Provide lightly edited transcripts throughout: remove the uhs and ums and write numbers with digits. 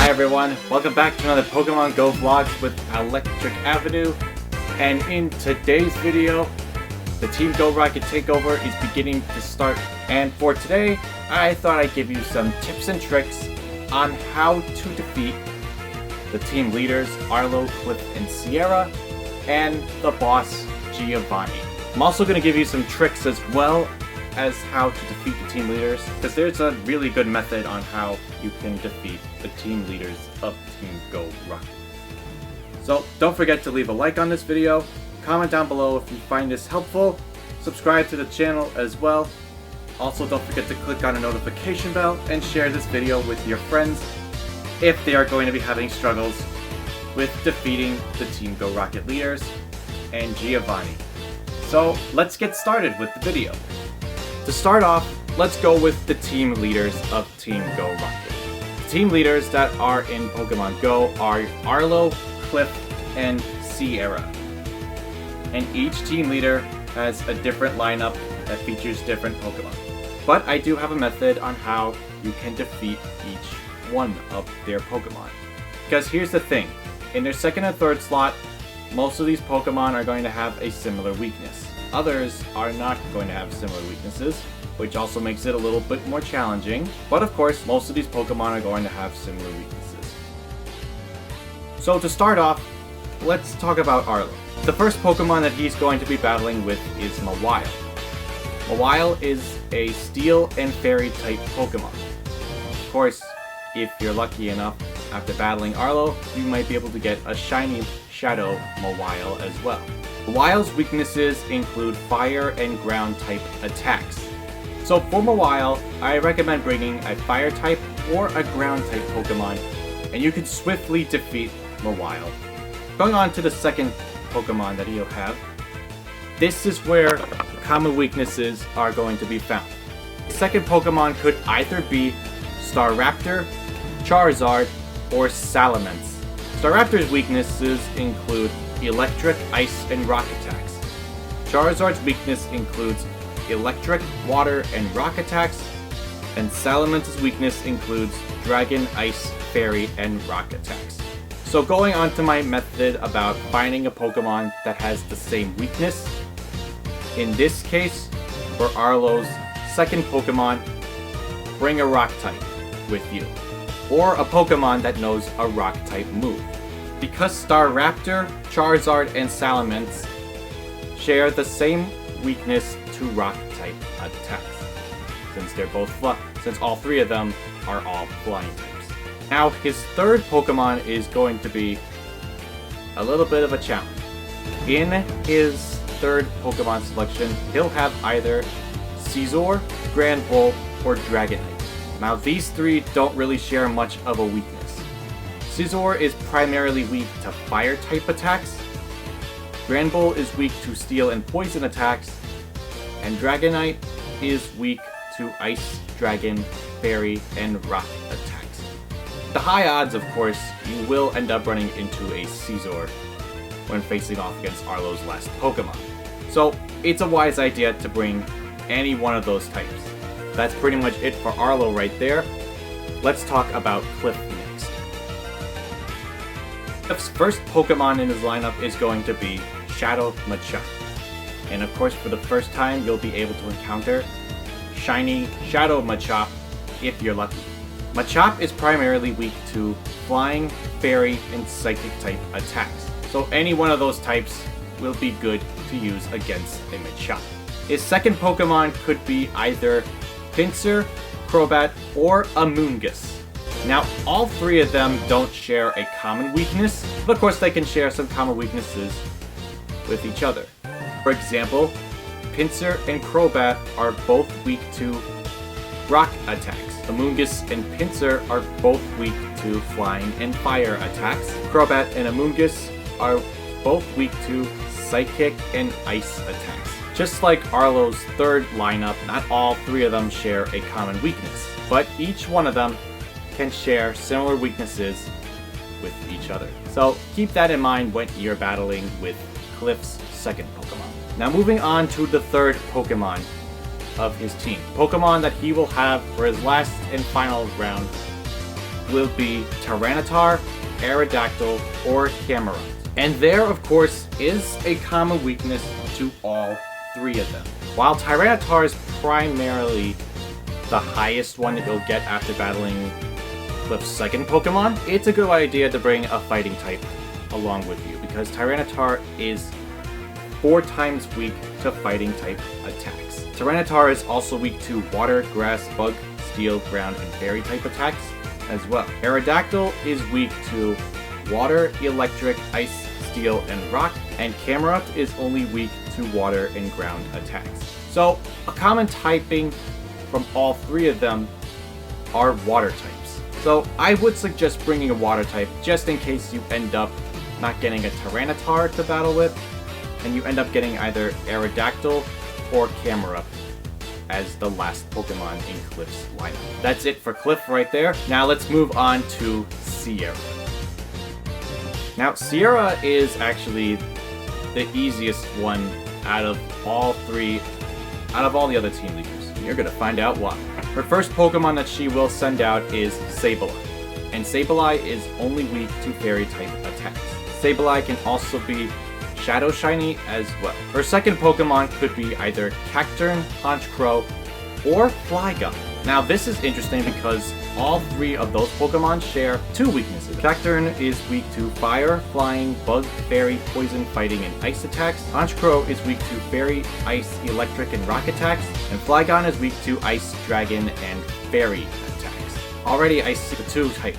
Hi everyone, welcome back to another Pokemon Go vlog with Electric Avenue. And in today's video, the Team Go Rocket Takeover is beginning to start. And for today, I thought I'd give you some tips and tricks on how to defeat the team leaders Arlo, Cliff, and Sierra, and the boss Giovanni. I'm also going to give you some tricks as well as how to defeat the team leaders, because there's a really good method on how you can defeat the team leaders of Team Go Rocket. So don't forget to leave a like on this video, comment down below if you find this helpful, subscribe to the channel as well. Also don't forget to click on the notification bell and share this video with your friends if they are going to be having struggles with defeating the Team Go Rocket leaders and Giovanni. So let's get started with the video. To start off, let's go with the team leaders of Team Go Rocket. The team leaders that are in Pokemon Go are Arlo, Cliff, and Sierra. And each team leader has a different lineup that features different Pokemon. But I do have a method on how you can defeat each one of their Pokemon. Because here's the thing, in their second and third slot, most of these Pokemon are going to have a similar weakness. Others are not going to have similar weaknesses, which also makes it a little bit more challenging. But of course, most of these Pokemon are going to have similar weaknesses. So to start off, let's talk about Arlo. The first Pokemon that he's going to be battling with is Mawile. Mawile is a Steel and Fairy type Pokemon. Of course, if you're lucky enough, after battling Arlo, you might be able to get a shiny Shadow Mawile as well. Mawile's weaknesses include fire and ground type attacks. So for Mawile, I recommend bringing a fire type or a ground type Pokemon, and you can swiftly defeat Mawile. Going on to the second Pokemon that he'll have, this is where common weaknesses are going to be found. The second Pokemon could either be Staraptor, Charizard, or Salamence. Staraptor's weaknesses include electric, ice, and rock attacks. Charizard's weakness includes electric, water, and rock attacks, and Salamence's weakness includes dragon, ice, fairy, and rock attacks. So going on to my method about finding a Pokemon that has the same weakness, in this case, for Arlo's second Pokemon, bring a rock type with you, or a Pokemon that knows a rock type move. Because Staraptor, Charizard, and Salamence share the same weakness to rock type attacks, since all three of them are all flying types. Now his third Pokemon is going to be a little bit of a challenge. In his third Pokemon selection, he'll have either Scizor, Granbull, or Dragonite. Now these three don't really share much of a weakness. Scizor is primarily weak to fire type attacks, Granbull is weak to steel and poison attacks, and Dragonite is weak to ice, dragon, fairy, and rock attacks. The high odds, of course, you will end up running into a Scizor when facing off against Arlo's last Pokemon. So it's a wise idea to bring any one of those types. That's pretty much it for Arlo right there. Let's talk about Cliff next. Cliff's first Pokemon in his lineup is going to be Shadow Machop. And of course, for the first time, you'll be able to encounter shiny Shadow Machop if you're lucky. Machop is primarily weak to flying, fairy, and psychic type attacks. So any one of those types will be good to use against a Machop. His second Pokemon could be either Pinsir, Crobat, or Amoonguss. Now, all three of them don't share a common weakness, but of course they can share some common weaknesses with each other. For example, Pinsir and Crobat are both weak to rock attacks. Amoonguss and Pinsir are both weak to flying and fire attacks. Crobat and Amoonguss are both weak to psychic and ice attacks. Just like Arlo's third lineup, not all three of them share a common weakness, but each one of them can share similar weaknesses with each other. So keep that in mind when you're battling with Cliff's second Pokemon. Now moving on to the third Pokemon of his team. Pokemon that he will have for his last and final round will be Tyranitar, Aerodactyl, or Camerupt. And there, of course, is a common weakness to all three of them. While Tyranitar is primarily the highest one that you'll get after battling Cliff's second Pokemon, it's a good idea to bring a fighting type along with you, because Tyranitar is 4 times weak to fighting type attacks. Tyranitar is also weak to water, grass, bug, steel, ground, and fairy type attacks as well. Aerodactyl is weak to water, electric, ice, steel, and rock, and Camerupt is only weak to water and ground attacks. So a common typing from all three of them are water types. So I would suggest bringing a water type just in case you end up not getting a Tyranitar to battle with, and you end up getting either Aerodactyl or Camerupt as the last Pokemon in Cliff's lineup. That's it for Cliff right there. Now let's move on to Sierra. Now Sierra is actually the easiest one out of all the other team leaders. And you're gonna find out why. Her first Pokemon that she will send out is Sableye. And Sableye is only weak to fairy type attacks. Sableye can also be Shadow Shiny as well. Her second Pokemon could be either Cacturne, Honchkrow, or Flygon. Now this is interesting because all three of those Pokemon share 2 weaknesses. Cacturne is weak to fire, flying, bug, fairy, poison, fighting, and ice attacks. Honchkrow is weak to fairy, ice, electric, and rock attacks. And Flygon is weak to ice, dragon, and fairy attacks. Already I see the 2 types,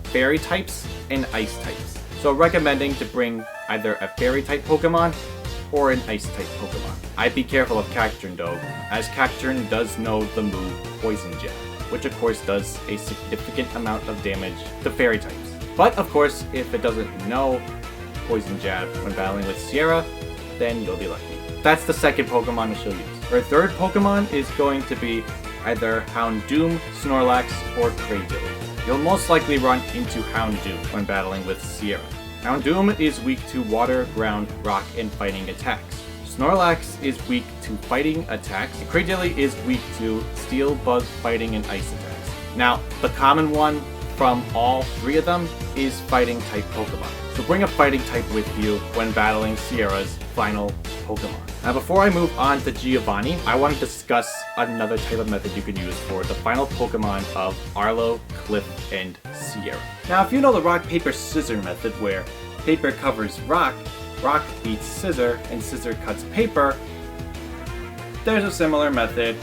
fairy types and ice types. So recommending to bring either a fairy type Pokemon or an ice type Pokemon. I'd be careful of Cacturne though, as Cacturne does know the move Poison Jab, which of course does a significant amount of damage to fairy types. But of course, if it doesn't know Poison Jab when battling with Sierra, then you'll be lucky. That's the second Pokemon that she'll use. Her third Pokemon is going to be either Houndoom, Snorlax, or Cradily. You'll most likely run into Houndoom when battling with Sierra. Houndoom is weak to water, ground, rock, and fighting attacks. Snorlax is weak to fighting attacks. Cradily is weak to steel, bug, fighting, and ice attacks. Now, the common one from all three of them is fighting type Pokemon. So bring a fighting type with you when battling Sierra's final Pokemon. Now before I move on to Giovanni, I want to discuss another type of method you can use for the final Pokemon of Arlo, Cliff, and Sierra. Now if you know the rock, paper, scissor method where paper covers rock, rock beats scissor, and scissor cuts paper, there's a similar method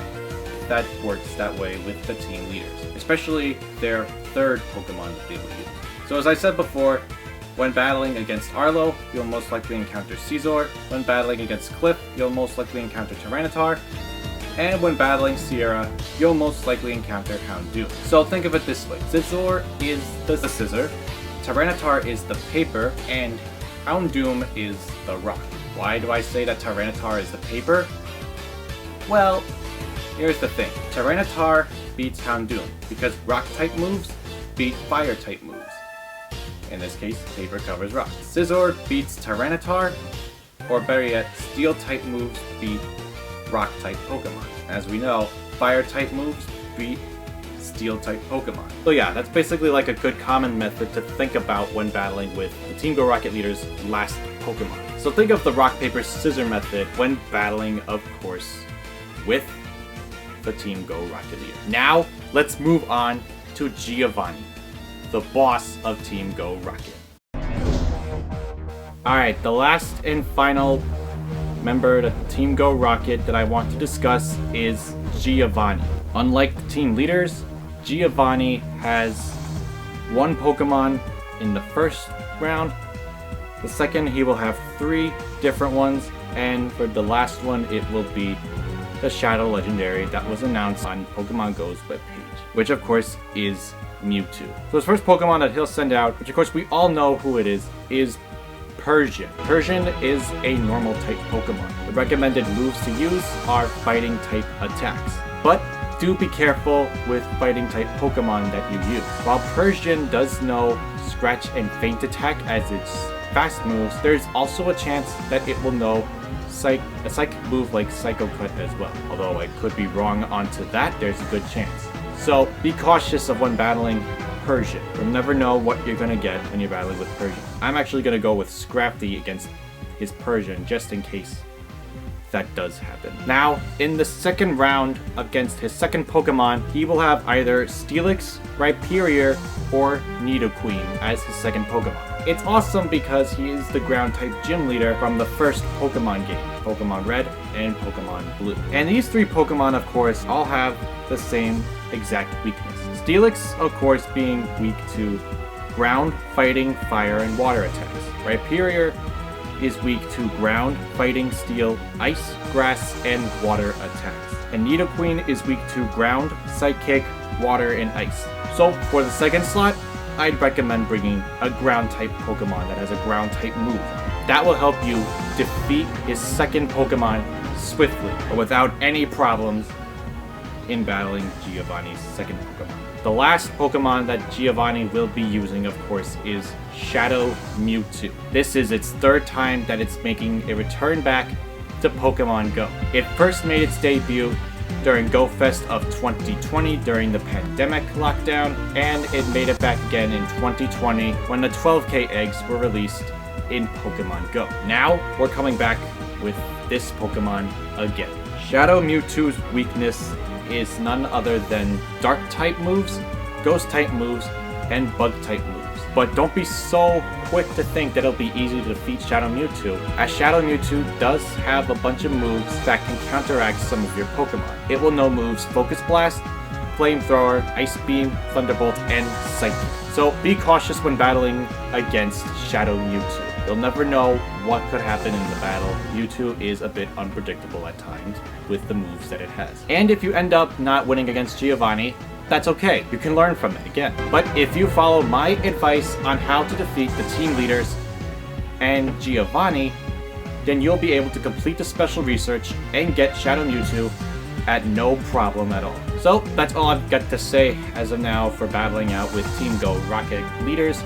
that works that way with the team leaders, especially their third Pokemon that they will use. So as I said before, when battling against Arlo, you'll most likely encounter Scizor. When battling against Cliff, you'll most likely encounter Tyranitar. And when battling Sierra, you'll most likely encounter Houndoom. So think of it this way. Scizor is the scissor, Tyranitar is the paper, and Houndoom is the rock. Why do I say that Tyranitar is the paper? Well, here's the thing. Tyranitar beats Houndoom because rock-type moves beat fire-type moves. In this case, paper covers rock. Scizor beats Tyranitar, or better yet, steel-type moves beat rock-type Pokemon. As we know, fire-type moves beat steel-type Pokemon. So yeah, that's basically like a good common method to think about when battling with the Team Go Rocket leader's last Pokemon. So think of the rock, paper, scissor method when battling, of course, with the Team Go Rocket leader. Now, let's move on to Giovanni, the boss of Team Go Rocket. Alright, the last and final member of Team Go Rocket that I want to discuss is Giovanni. Unlike the team leaders, Giovanni has one Pokemon in the first round. The second, he will have 3 different ones, and for the last one, it will be the Shadow Legendary that was announced on Pokemon Go's webpage, which of course is Mewtwo. So his first Pokemon that he'll send out, which of course we all know who it is Persian. Persian is a normal type Pokemon. The recommended moves to use are fighting type attacks. But do be careful with fighting type Pokemon that you use. While Persian does know Scratch and Feint Attack as its fast moves, there's also a chance that it will know a psychic move like Psycho Cut as well. Although I could be wrong onto that, there's a good chance. So be cautious of when battling Persian. You'll never know what you're gonna get when you're battling with Persian. I'm actually gonna go with Scrafty against his Persian, just in case that does happen. Now, in the second round against his second Pokemon, he will have either Steelix, Rhyperior, or Nidoqueen as his second Pokemon. It's awesome because he is the ground-type gym leader from the first Pokemon game, Pokemon Red and Pokemon Blue. And these three Pokemon, of course, all have the same exact weakness. Steelix, of course, being weak to ground, fighting, fire, and water attacks. Rhyperior is weak to ground, fighting, steel, ice, grass, and water attacks. And Nidoqueen is weak to ground, psychic, water, and ice. So for the second slot, I'd recommend bringing a ground-type Pokemon that has a ground-type move. That will help you defeat his second Pokemon swiftly, or without any problems in battling Giovanni's second Pokemon. The last Pokemon that Giovanni will be using, of course, is Shadow Mewtwo. This is its third time that it's making a return back to Pokemon Go. It first made its debut during Go Fest of 2020 during the pandemic lockdown, and it made it back again in 2020 when the 12K eggs were released in Pokemon Go. Now, we're coming back with this Pokemon again. Shadow Mewtwo's weakness is none other than Dark-type moves, Ghost-type moves, and Bug-type moves. But don't be so quick to think that it'll be easy to defeat Shadow Mewtwo, as Shadow Mewtwo does have a bunch of moves that can counteract some of your Pokemon. It will know moves Focus Blast, Flamethrower, Ice Beam, Thunderbolt, and Psychic. So be cautious when battling against Shadow Mewtwo. You'll never know what could happen in the battle. Mewtwo is a bit unpredictable at times with the moves that it has. And if you end up not winning against Giovanni, that's okay. You can learn from it again. But if you follow my advice on how to defeat the team leaders and Giovanni, then you'll be able to complete the special research and get Shadow Mewtwo at no problem at all. So that's all I've got to say as of now for battling out with Team Go Rocket leaders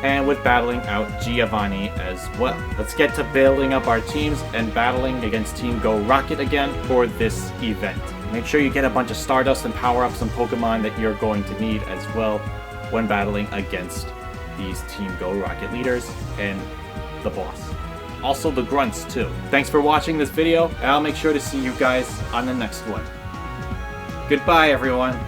and with battling out Giovanni as well. Let's get to building up our teams and battling against Team Go Rocket again for this event. Make sure you get a bunch of Stardust and power up some Pokemon that you're going to need as well when battling against these Team Go Rocket leaders and the boss. Also the grunts too. Thanks for watching this video, and I'll make sure to see you guys on the next one. Goodbye everyone.